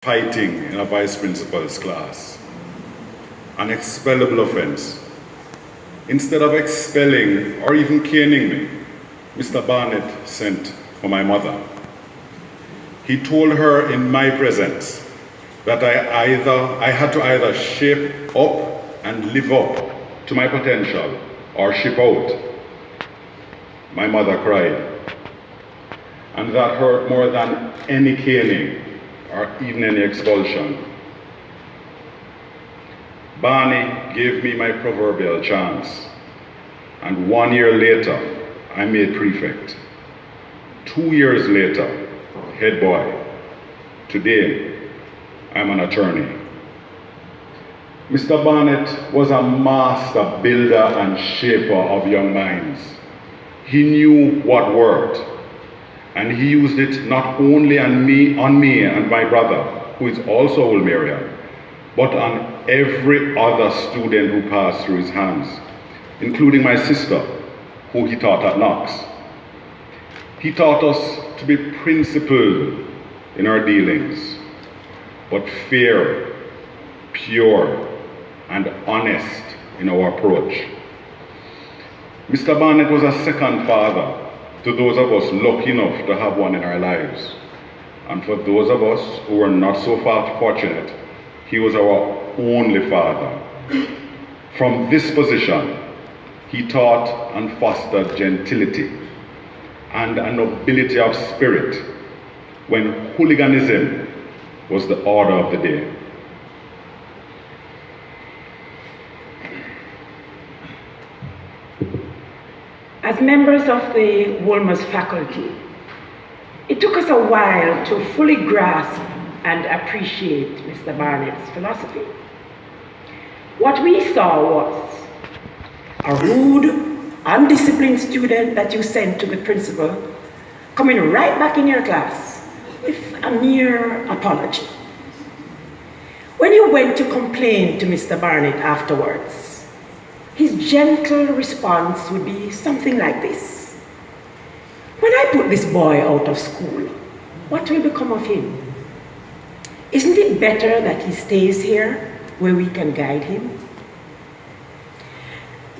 fighting in a vice principal's class, an expellable offense. Instead of expelling or even caning me, Mr. Barnett sent for my mother. He told her in my presence that I had to either shape up and live up to my potential or ship out. My mother cried, and that hurt more than any caning or even any expulsion. Barney gave me my proverbial chance, and 1 year later, I made prefect. 2 years later, head boy. Today, I'm an attorney. Mr. Barnett was a master builder and shaper of young minds. He knew what worked, and he used it not only on me and my brother, who is also Wolmerian, but on every other student who passed through his hands, including my sister, who he taught at Knox. He taught us to be principled in our dealings, but fair, pure, and honest in our approach. Mr. Barnett was a second father to those of us lucky enough to have one in our lives. And for those of us who were not so far fortunate, he was our only father. From this position, he taught and fostered gentility and a nobility of spirit when hooliganism was the order of the day. As members of the Wolmers faculty, it took us a while to fully grasp and appreciate Mr. Barnett's philosophy. What we saw was a rude, undisciplined student that you sent to the principal coming right back in your class with a mere apology. When you went to complain to Mr. Barnett afterwards, his gentle response would be something like this: "When I put this boy out of school, what will become of him? Isn't it better that he stays here where we can guide him?"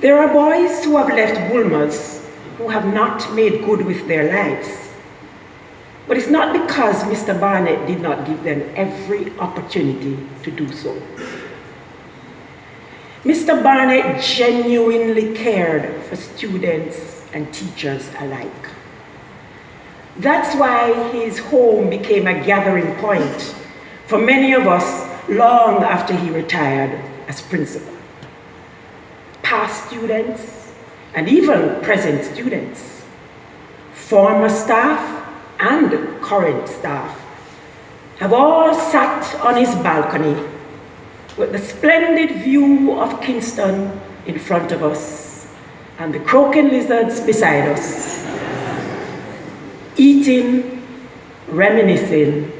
There are boys who have left Wolmers who have not made good with their lives. But it's not because Mr. Barnett did not give them every opportunity to do so. Mr. Barnett genuinely cared for students and teachers alike. That's why his home became a gathering point for many of us long after he retired as principal. Past students and even present students, former staff and current staff have all sat on his balcony with the splendid view of Kingston in front of us and the croaking lizards beside us, eating, reminiscing,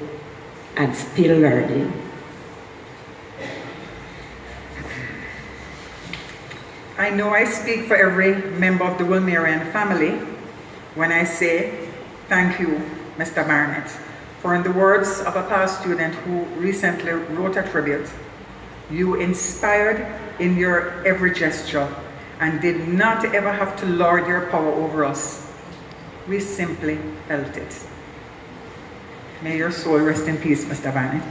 and still learning. I know I speak for every member of the Wolmerian family when I say thank you, Mr. Barnett, for in the words of a past student who recently wrote a tribute, "You inspired in your every gesture and did not ever have to lord your power over us. We simply felt it." May your soul rest in peace, Mr. Barnett.